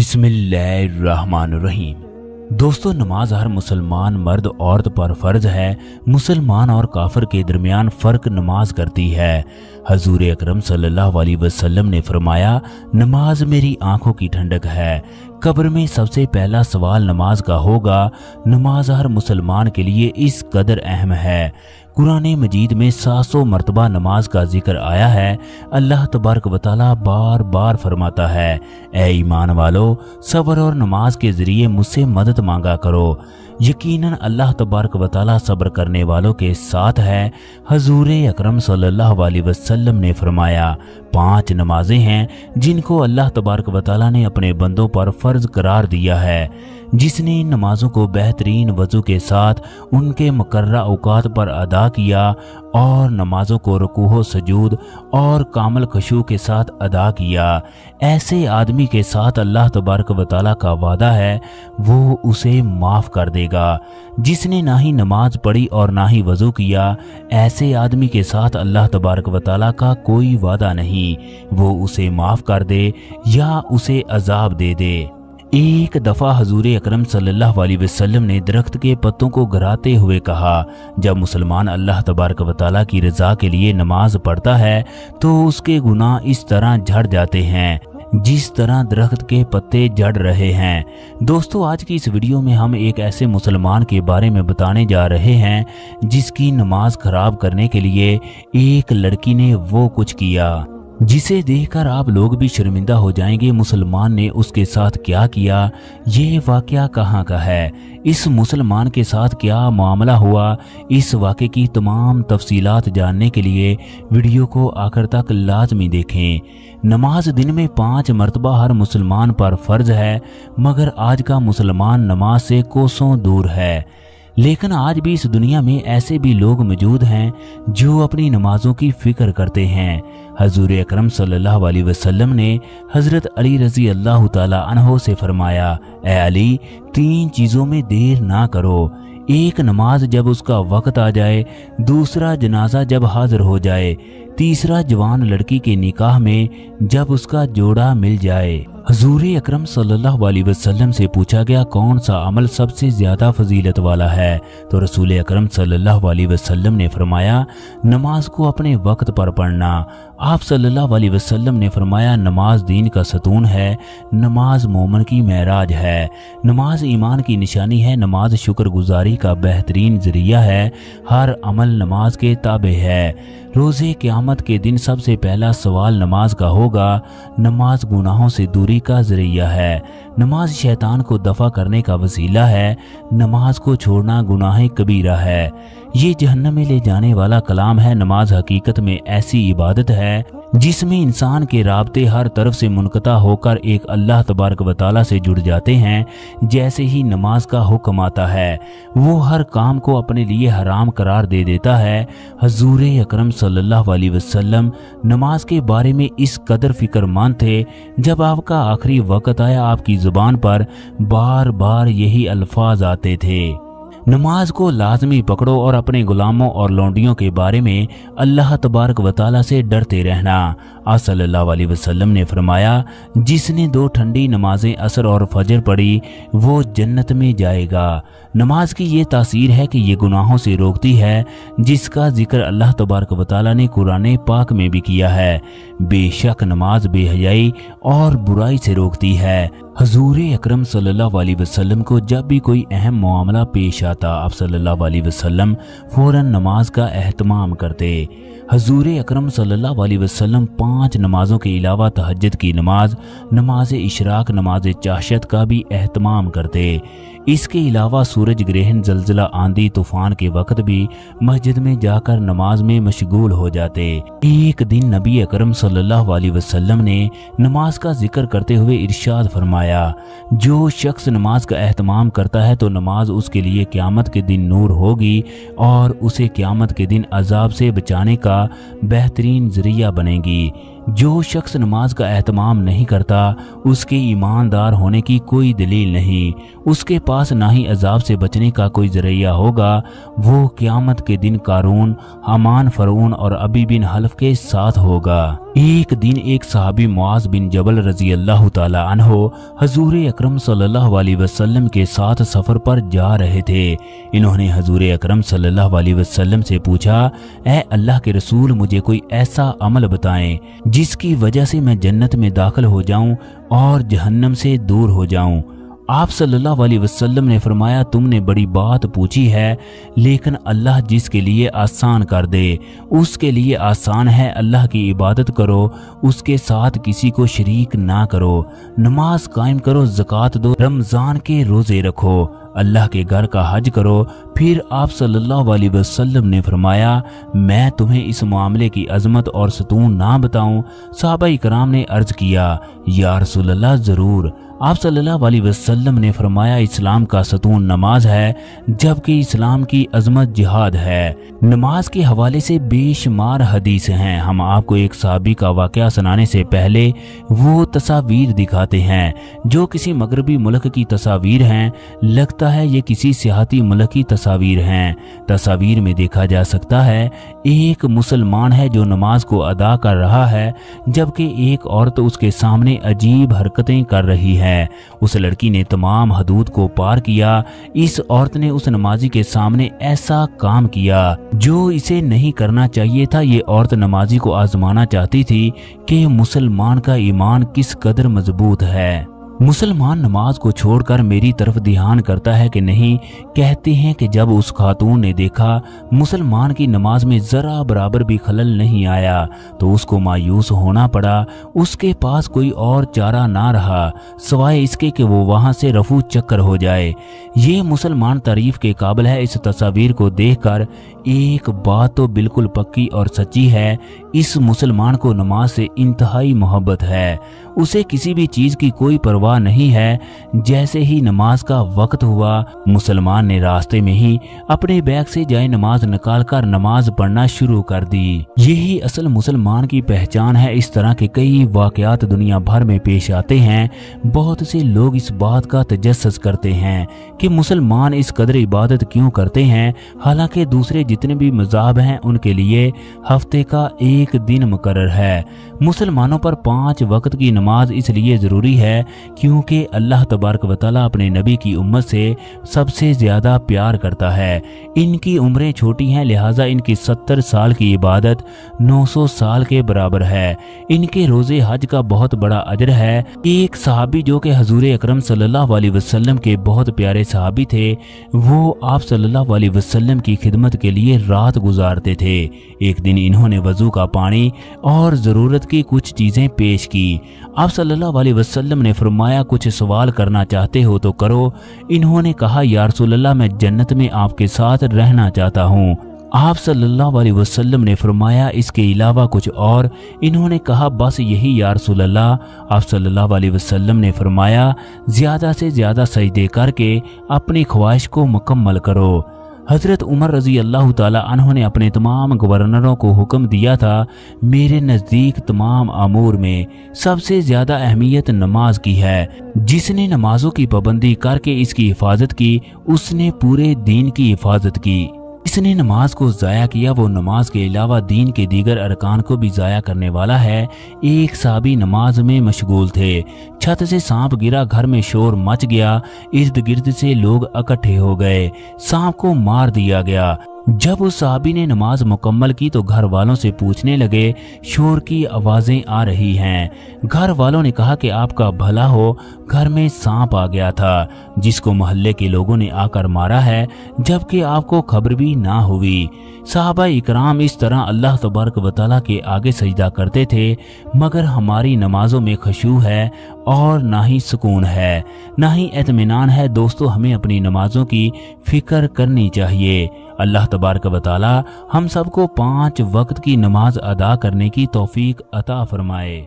बिस्मिल्लाहिर्रहमानिर्रहीम। दोस्तों, नमाज हर मुसलमान मर्द औरत पर फर्ज है। मुसलमान और काफिर के दरमियान फ़र्क नमाज करती है। हजूर अकरम सल्लल्लाहु अलैहि वसल्लम ने फरमाया, नमाज मेरी आंखों की ठंडक है। कब्र में सबसे पहला सवाल नमाज का होगा। नमाज हर मुसलमान के लिए इस कदर अहम है। कुरान मजीद में 700 मरतबा नमाज का जिक्र आया है। अल्लाह तबारक व तआला बार बार फरमाता है, ए ईमान वालो, सब्र और नमाज के जरिए मुझसे मदद मांगा करो। यकीनन अल्लाह तबारक व तआला सब्र करने वालों के साथ है। हजूर अकरम सल्लल्लाहु अलैहि वसल्लम ने फरमाया, 5 नमाजें हैं जिनको अल्लाह तबारक व तआला ने अपने बंदों पर फर्ज करार दिया है। जिसने इन नमाजों को बेहतरीन वजू के साथ उनके मुकर्ररा औकात पर अदा किया और नमाजों को रुकूह सजूद और कामल खशू के साथ अदा किया, ऐसे आदमी के साथ अल्लाह तबारक व तआला का वादा है, वो उसे माफ़ कर देगा। जिसने ना ही नमाज पढ़ी और ना ही वजू किया, ऐसे आदमी के साथ अल्लाह तबारक व तआला का कोई वादा नहीं, वो उसे माफ़ कर दे या उसे अजाब दे दे। एक दफ़ा हजूर अकरम सल्लल्लाहु अलैहि वसल्लम ने दरख्त के पत्तों को गिराते हुए कहा, जब मुसलमान अल्लाह तबारक व तआला की रज़ा के लिए नमाज पढ़ता है तो उसके गुनाह इस तरह झड़ जाते हैं जिस तरह दरख्त के पत्ते झड़ रहे हैं। दोस्तों, आज की इस वीडियो में हम एक ऐसे मुसलमान के बारे में बताने जा रहे हैं जिसकी नमाज खराब करने के लिए एक लड़की ने वो कुछ किया जिसे देखकर आप लोग भी शर्मिंदा हो जाएंगे। मुसलमान ने उसके साथ क्या किया, ये वाकया कहाँ का है, इस मुसलमान के साथ क्या मामला हुआ, इस वाक़े की तमाम तफसीलात जानने के लिए वीडियो को आखिर तक लाजमी देखें। नमाज दिन में 5 मरतबा हर मुसलमान पर फ़र्ज है, मगर आज का मुसलमान नमाज से कोसों दूर है। लेकिन आज भी इस दुनिया में ऐसे भी लोग मौजूद हैं जो अपनी नमाजों की फिक्र करते हैं। हजूर अकरम सल्लल्लाहु अलैहि वसल्लम ने हज़रत अली रज़ी अल्लाह ताला अन्हो से फरमाया, ए अली, 3 चीज़ों में देर ना करो। एक, नमाज जब उसका वक्त आ जाए। दूसरा, जनाजा जब हाजिर हो जाए। तीसरा, जवान लड़की के निकाह में जब उसका जोड़ा मिल जाए। हजूर अकरम सल्लल्लाहु अलैहि वसल्लम से पूछा गया, कौन सा अमल सबसे ज्यादा फजीलत वाला है? तो रसूल अकरम सल्लल्लाहु अलैहि वसल्लम ने फरमाया, नमाज को अपने वक्त पर पढ़ना। आप सल्लल्लाहु अलैहि वसल्लम ने फरमाया, नमाज दीन का सतून है, नमाज मोमन की महराज है, नमाज ईमान की निशानी है, नमाज शुक्रगुजारी का बेहतरीन जरिया है, हर अमल नमाज के ताबे है। रोज़े क़यामत के दिन सबसे पहला सवाल नमाज का होगा। नमाज गुनाहों से दूरी का जरिया है, नमाज शैतान को दफा करने का वसीला है, नमाज को छोड़ना गुनाह कबीरा है, ये जहन्नम में ले जाने वाला कलाम है। नमाज हकीकत में ऐसी इबादत है जिसमें इंसान के राब्ते हर तरफ से मुनक़ता होकर एक अल्लाह तबारक व तआला से जुड़ जाते हैं। जैसे ही नमाज का हुक्म आता है, वो हर काम को अपने लिए हराम करार दे देता है। हजूर अकरम सल्लल्लाहु अलैहि वसल्लम नमाज के बारे में इस कदर फिक्रमंद थे, जब आपका आखिरी वक्त आया आपकी ज़ुबान पर बार बार यही अल्फाज आते थे, नमाज को लाजमी पकड़ो और अपने गुलामों और लौंडियों के बारे में अल्लाह तबारक व तआला से डरते रहना। आप सल्लल्लाहु अलैहि वसल्लम ने फरमाया, जिसने 2 ठंडी नमाजें असर और फजर पढ़ी वो जन्नत में जाएगा। नमाज की ये तासीर है कि ये गुनाहों से रोकती है, जिसका जिक्र अल्लाह तबारक व तआला ने कुरान पाक में भी किया है। बेशक नमाज बेहयाई और बुराई से रोकती है। हजूर अकरम सल्लल्लाहु अलैहि वसल्लम को जब भी कोई अहम मामला पेश आता, आप सल्लल्लाहु अलैहि वसल्लम फौरन नमाज का एहतमाम करते। हजूर अकरम सल्लल्लाहु अलैहि वसल्लम 5 नमाजों के अलावा तहज्जुद की नमाज, नमाज इशराक, नमाज चाशत का भी एहतमाम करते। इसके अलावा सूरज ग्रहण, जलजला, आंधी तूफान के वक्त भी मस्जिद में जाकर नमाज में मशगूल हो जाते। एक दिन नबी अकरम सल्लल्लाहु अलैहि वसल्लम ने नमाज का जिक्र करते हुए इरशाद फरमाया, जो शख्स नमाज का एहतमाम करता है तो नमाज उसके लिए क़यामत के दिन नूर होगी और उसे क़यामत के दिन अजाब से बचाने का बेहतरीन जरिया बनेगी। जो शख्स नमाज का एहतमाम नहीं करता, उसके ईमानदार होने की कोई दलील नहीं, उसके पास ना ही अजाब से बचने का कोई जरिया होगा। वो क़यामत के दिन कारून, हामान, फरऊन और अबी बिन हल्फ के साथ होगा। एक दिन एक सहाबी मुआज बिन जबल रजी अल्लाह ताला अन्हो हजूर अकरम सल्लल्लाहु अलैहि वसल्लम के साथ सफ़र पर जा रहे थे। इन्होंने हजूर अकरम सल्लल्लाहु अलैहि वसल्लम से पूछा, ए अल्लाह के रसूल, मुझे कोई ऐसा अमल बताएं जिसकी वजह से मैं जन्नत में दाखिल हो जाऊं और जहन्नम से दूर हो जाऊं। आप सल्लल्लाहु अलैहि वसल्लम ने फरमाया, तुमने बड़ी बात पूछी है, लेकिन अल्लाह जिसके लिए आसान कर दे उसके लिए आसान है। अल्लाह की इबादत करो, उसके साथ किसी को शरीक ना करो, नमाज कायम करो, ज़कात दो, रमज़ान के रोज़े रखो, अल्लाह के घर का हज करो। फिर आप सल्लल्लाहु अलैहि वसल्लम ने फरमाया, मैं तुम्हें इस मामले की अजमत और सतून ना बताऊं? सहाबा इकराम ने अर्ज किया, या रसूल अल्लाह, ज़रूर। आप सल्लल्लाहु अलैहि वसल्लम ने फरमाया, इस्लाम का सतून नमाज है, जबकि इस्लाम की अजमत जिहाद है। नमाज के हवाले से बेशुमार हदीस हैं। हम आपको एक सहाबी का वाक़या सुनाने से पहले वो तस्वीर दिखाते हैं जो किसी मगरबी मुल्क की तस्वीर हैं। लगता है ये किसी सियाहती मुल्क की तस्वीर हैं। तस्वीर में देखा जा सकता है एक मुसलमान है जो नमाज को अदा कर रहा है, जबकि एक औरत उसके सामने अजीब हरकतें कर रही है। उस लड़की ने तमाम हदूद को पार किया। इस औरत ने उस नमाजी के सामने ऐसा काम किया जो इसे नहीं करना चाहिए था। ये औरत नमाजी को आजमाना चाहती थी कि मुसलमान का ईमान किस कदर मजबूत है, मुसलमान नमाज को छोड़कर मेरी तरफ ध्यान करता है कि नहीं। कहते हैं कि जब उस खातून ने देखा मुसलमान की नमाज में जरा बराबर भी खलल नहीं आया तो उसको मायूस होना पड़ा। उसके पास कोई और चारा ना रहा सिवाय इसके कि वो वहां से रफू चक्कर हो जाए। ये मुसलमान तारीफ के काबिल है। इस तस्वीर को देखकर एक बात तो बिल्कुल पक्की और सच्ची है, इस मुसलमान को नमाज से इंतहाई मोहब्बत है। उसे किसी भी चीज की कोई परवाह नहीं है। जैसे ही नमाज का वक्त हुआ, मुसलमान ने रास्ते में ही अपने बैग से जाए नमाज निकालकर नमाज पढ़ना शुरू कर दी। यही असल मुसलमान की पहचान है। इस तरह के कई वाकयात दुनिया भर में पेश आते हैं। बहुत से लोग इस बात का तजस्सुस करते हैं कि मुसलमान इस कदर इबादत क्यों करते हैं, हालांकि दूसरे जितने भी मज़हब हैं उनके लिए हफ्ते का एक दिन मुकर्रर है। मुसलमानों पर 5 वक्त की नमाज इसलिए ज़रूरी है क्योंकि अल्लाह तबारक व तआला अपने नबी की उम्मत से सबसे ज़्यादा प्यार करता है। इनकी उम्रें छोटी हैं, लिहाजा इनकी 70 साल की इबादत 900 साल के बराबर है। इनके रोज़े हज का बहुत बड़ा अजर है। एक सहाबी जो कि हजूर अकरम सल्लल्लाहु अलैहि वसल्लम के बहुत प्यारे सहाबी थे, वो आप सल्लल्लाहु अलैहि वसल्लम की खिदमत के लिए रात गुजारते थे। एक दिन इन्होंने वजू का पानी और ज़रूरत की कुछ चीज़ें पेश की। आप सल्लल्लाहु अलैहि वसल्लम ने फरमाया, कुछ सवाल करना चाहते हो तो करो। इन्होंने कहा, या रसूल अल्लाह, मैं जन्नत में आपके साथ रहना चाहता हूँ। आप सल्लल्लाहु अलैहि वसल्लम ने फरमाया, इसके अलावा कुछ और? इन्होंने कहा, बस यही या रसूल अल्लाह। आप सल्लल्लाहु अलैहि वसल्लम ने फरमाया, ज़्यादा से ज़्यादा सजदे करके अपनी ख्वाहिश को मुकम्मल करो। हज़रत उमर रज़ी अल्लाह ताला अन्हु ने अपने तमाम गवर्नरों को हुक्म दिया था, मेरे नज़दीक तमाम अमूर में सबसे ज़्यादा अहमियत नमाज की है। जिसने नमाजों की पाबंदी करके इसकी हिफाजत की, उसने पूरे दीन की हिफाजत की। इसने नमाज को ज़ाया किया, वो नमाज के अलावा दीन के दीगर अरकान को भी ज़ाया करने वाला है। एक साहबी नमाज में मशगूल थे। छत से सांप गिरा, घर में शोर मच गया, इर्द गिर्द से लोग इकट्ठे हो गए, सांप को मार दिया गया। जब उस साहबी ने नमाज मुकम्मल की तो घर वालों से पूछने लगे, शोर की आवाज़ें आ रही हैं। घर वालों ने कहा कि आपका भला हो, घर में सांप आ गया था जिसको मोहल्ले के लोगों ने आकर मारा है, जबकि आपको खबर भी ना हुई। साहबा इकराम इस तरह अल्लाह तबारक व तआला के आगे सजदा करते थे, मगर हमारी नमाजों में खुशू है और ना ही सुकून है, ना ही इत्मीनान है। दोस्तों, हमें अपनी नमाजों की फिक्र करनी चाहिए। अल्लाह तबारक व तआला हम सबको 5 वक्त की नमाज अदा करने की तौफीक अता फरमाए।